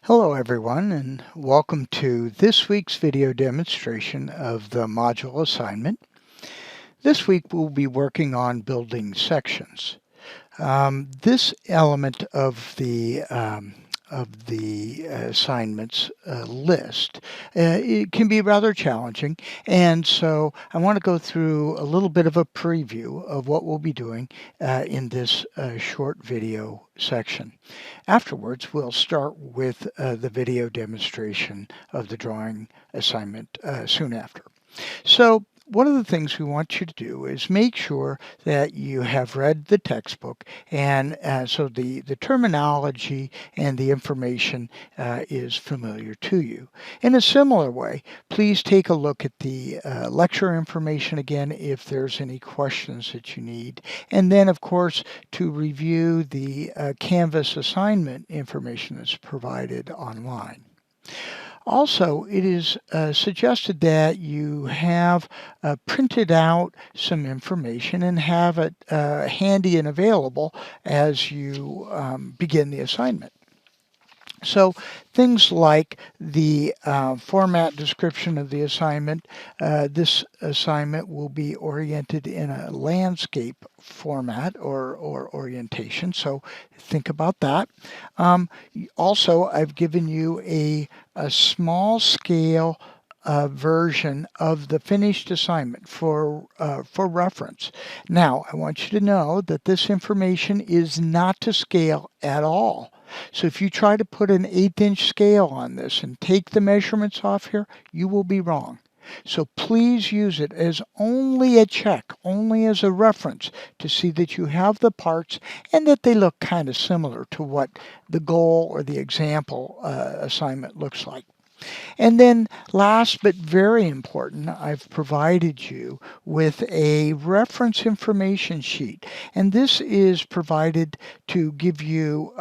Hello everyone, and welcome to this week's video demonstration of the module assignment. This week we'll be working on building sections. This element of the assignments list, it can be rather challenging, and so I want to go through a little bit of a preview of what we'll be doing in this short video section. Afterwards, we'll start with the video demonstration of the drawing assignment soon after. So one of the things we want you to do is make sure that you have read the textbook, and so the terminology and the information is familiar to you. In a similar way, please take a look at the lecture information again if there's any questions that you need. And then, of course, to review the Canvas assignment information that's provided online. Also, it is suggested that you have printed out some information and have it handy and available as you begin the assignment. So things like the format description of the assignment. This assignment will be oriented in a landscape format or orientation, so think about that. Also, I've given you a small scale version of the finished assignment for reference. Now, I want you to know that this information is not to scale at all. So if you try to put an 1/8" scale on this and take the measurements off here, you will be wrong. So please use it as only a check, only as a reference to see that you have the parts and that they look kind of similar to what the goal or the example assignment looks like. And then last but very important, I've provided you with a reference information sheet. And this is provided to give you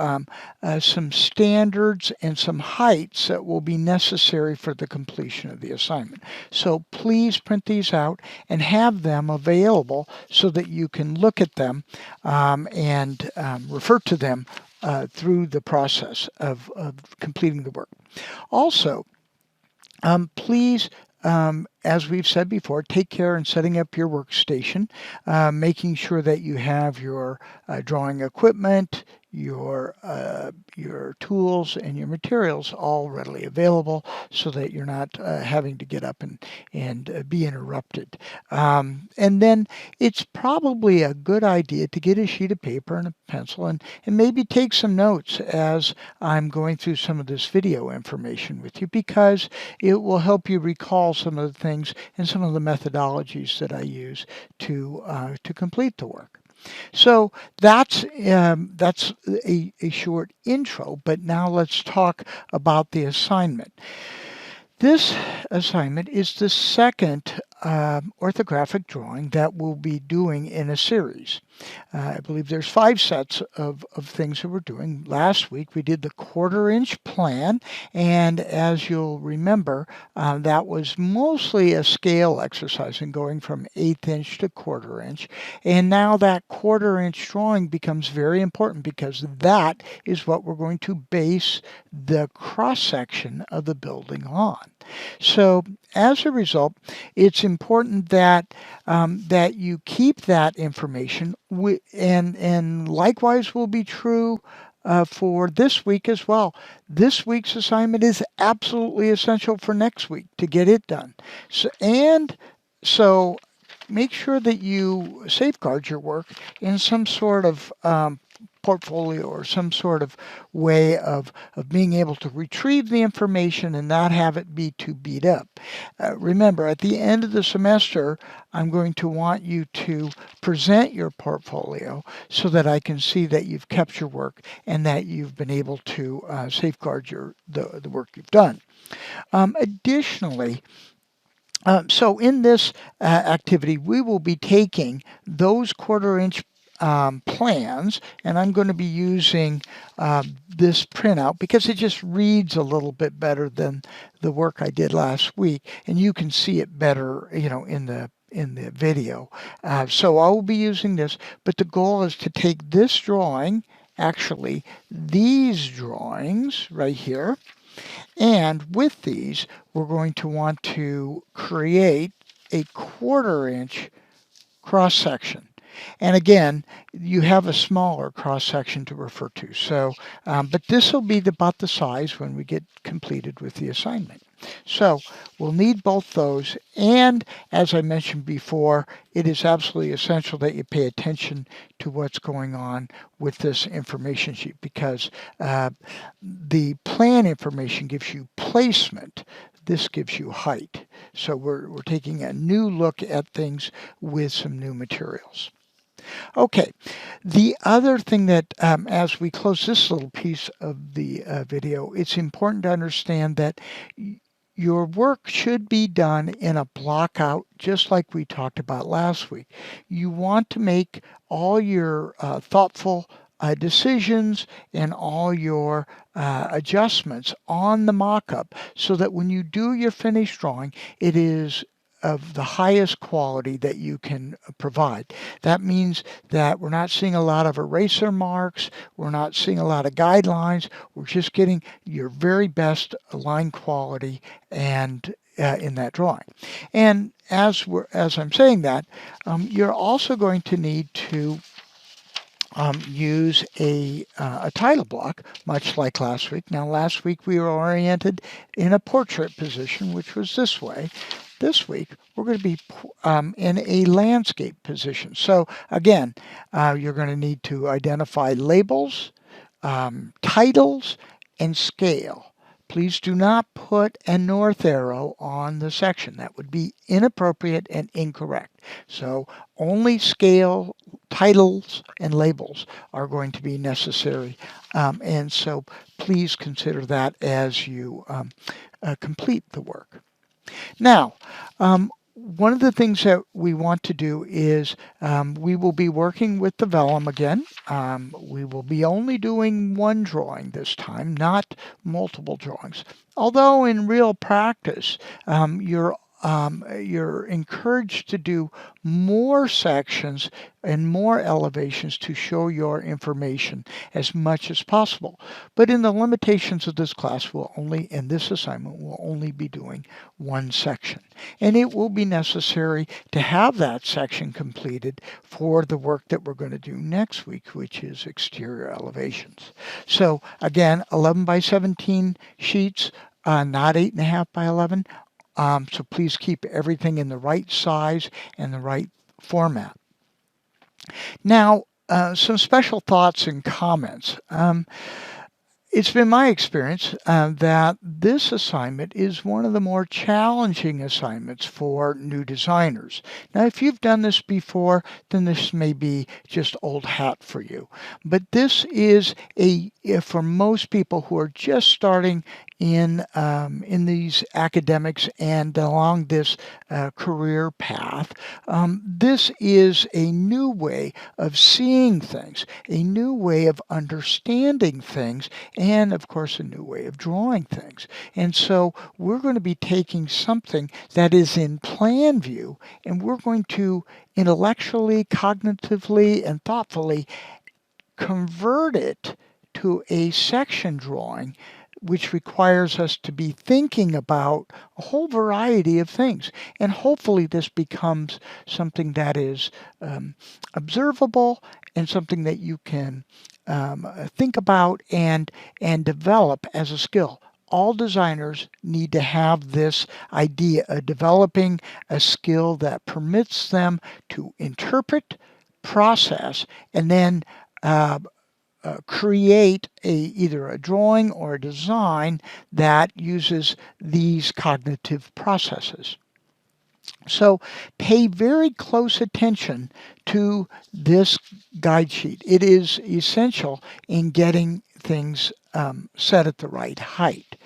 some standards and some heights that will be necessary for the completion of the assignment. So please print these out and have them available so that you can look at them and refer to them through the process of completing the work. Also, please, as we've said before, take care in setting up your workstation, making sure that you have your drawing equipment, your tools, and your materials all readily available so that you're not having to get up and be interrupted. And then it's probably a good idea to get a sheet of paper and a pencil and maybe take some notes as I'm going through some of this video information with you, because it will help you recall some of the things and some of the methodologies that I use to complete the work. So that's a short intro, but now let's talk about the assignment. This assignment is the second orthographic drawing that we'll be doing in a series. I believe there's 5 sets of things that we're doing. Last week we did the 1/4" plan, and as you'll remember, that was mostly a scale exercise and going from 1/8" to 1/4". And now that 1/4" drawing becomes very important because that is what we're going to base the cross-section of the building on. So as a result, it's important that that you keep that information, and likewise will be true for this week as well. This week's assignment is absolutely essential for next week to get it done. So make sure that you safeguard your work in some sort of portfolio or some sort of way of being able to retrieve the information and not have it be too beat up. Remember, at the end of the semester, I'm going to want you to present your portfolio so that I can see that you've kept your work and that you've been able to safeguard the work you've done. Additionally, so in this activity, we will be taking those 1/4" plans, and I'm going to be using this printout because it just reads a little bit better than the work I did last week, and you can see it better, in the video. So I will be using this, but the goal is to take this drawing actually these drawings right here. And with these, we're going to want to create a 1/4 inch cross section. And again, you have a smaller cross section to refer to. So, but this will be about the size when we get completed with the assignment. So we'll need both those. And as I mentioned before, it is absolutely essential that you pay attention to what's going on with this information sheet, because the plan information gives you placement. This gives you height. So we're taking a new look at things with some new materials. Okay, the other thing that as we close this little piece of the video, it's important to understand that your work should be done in a block out, just like we talked about last week. You want to make all your thoughtful decisions and all your adjustments on the mock-up, so that when you do your finished drawing, it is of the highest quality that you can provide. That means that we're not seeing a lot of eraser marks, we're not seeing a lot of guidelines, we're just getting your very best line quality and in that drawing. And as I'm saying that, you're also going to need to use a title block, much like last week. Now, last week we were oriented in a portrait position, which was this way. This week, we're going to be in a landscape position. So again, you're going to need to identify labels, titles, and scale. Please do not put a north arrow on the section. That would be inappropriate and incorrect. So only scale, titles, and labels are going to be necessary. And so please consider that as you complete the work. Now, one of the things that we want to do is we will be working with the vellum again. We will be only doing one drawing this time, not multiple drawings. Although in real practice, you're encouraged to do more sections and more elevations to show your information as much as possible. But in the limitations of this class, in this assignment, we'll only be doing one section. And it will be necessary to have that section completed for the work that we're going to do next week, which is exterior elevations. So again, 11 by 17 sheets, not 8.5 by 11. So please keep everything in the right size and the right format. Now, some special thoughts and comments. It's been my experience that this assignment is one of the more challenging assignments for new designers. Now, if you've done this before, then this may be just old hat for you. But this is for most people who are just starting in these academics and along this career path, this is a new way of seeing things, a new way of understanding things, and of course a new way of drawing things. And so we're going to be taking something that is in plan view, and we're going to intellectually, cognitively, and thoughtfully convert it to a section drawing, which requires us to be thinking about a whole variety of things. And hopefully this becomes something that is observable and something that you can think about and develop as a skill. All designers need to have this idea of developing a skill that permits them to interpret, process, and then create either a drawing or a design that uses these cognitive processes. So pay very close attention to this guide sheet. It is essential in getting things set at the right height.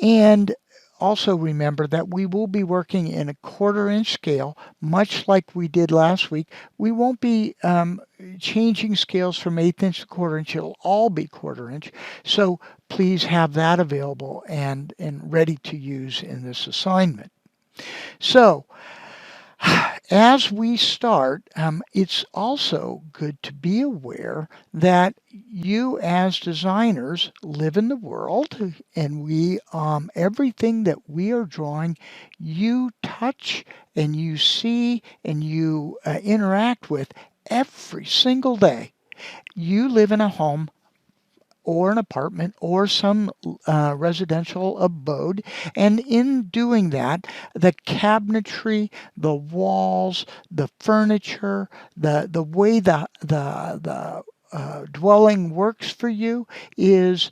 And also remember that we will be working in a 1/4 inch scale, much like we did last week. We won't be changing scales from 1/8 inch to 1/4 inch. It'll all be 1/4 inch. So please have that available and ready to use in this assignment. So as we start, it's also good to be aware that you as designers live in the world, and everything that we are drawing, you touch and you see and you interact with every single day. You live in a home or an apartment or some residential abode. And in doing that, the cabinetry, the walls, the furniture, the way the dwelling works for you is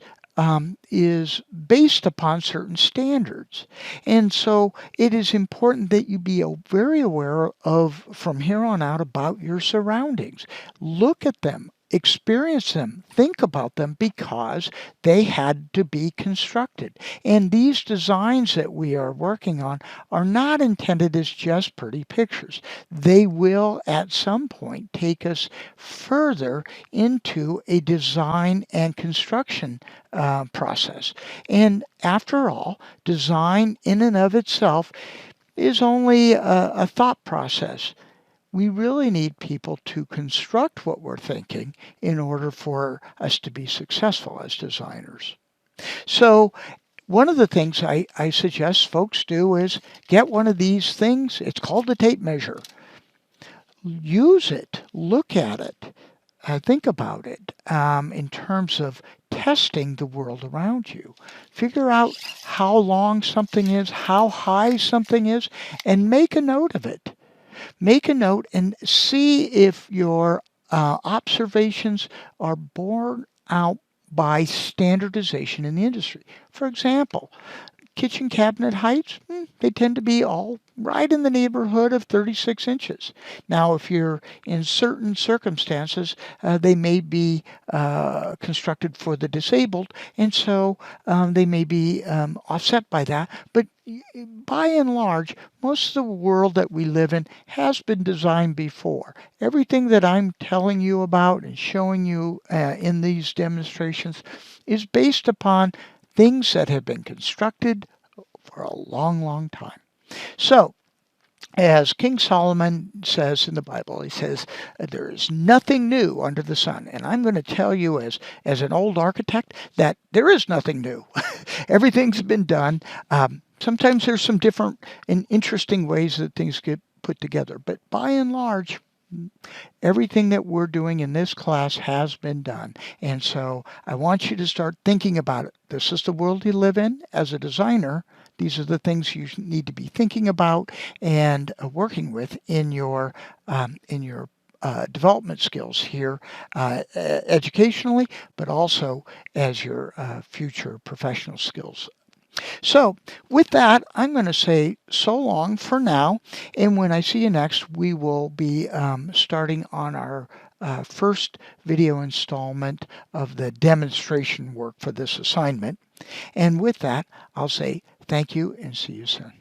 based upon certain standards. And so it is important that you be very aware of, from here on out, about your surroundings. Look at them, experience them, think about them, because they had to be constructed. And these designs that we are working on are not intended as just pretty pictures. They will at some point take us further into a design and construction process. And after all, design in and of itself is only a thought process. We really need people to construct what we're thinking in order for us to be successful as designers. So, one of the things I suggest folks do is get one of these things. It's called the tape measure. Use it, look at it, think about it in terms of testing the world around you. Figure out how long something is, how high something is, and make a note of it. Make a note and see if your observations are borne out by standardization in the industry. For example, kitchen cabinet heights, they tend to be all right in the neighborhood of 36 inches. Now, if you're in certain circumstances, they may be constructed for the disabled, and so they may be offset by that. But by and large, most of the world that we live in has been designed before. Everything that I'm telling you about and showing you in these demonstrations is based upon things that have been constructed for a long, long time. So, as King Solomon says in the Bible, he says, there is nothing new under the sun. And I'm going to tell you, as an old architect, that there is nothing new. Everything's been done. Sometimes there's some different and interesting ways that things get put together. But by and large, everything that we're doing in this class has been done. And so I want you to start thinking about it. This is the world you live in. As a designer, these are the things you need to be thinking about and working with in your development skills here, educationally, but also as your future professional skills. So, with that, I'm going to say so long for now. And when I see you next, we will be starting on our first video installment of the demonstration work for this assignment. And with that, I'll say thank you and see you soon.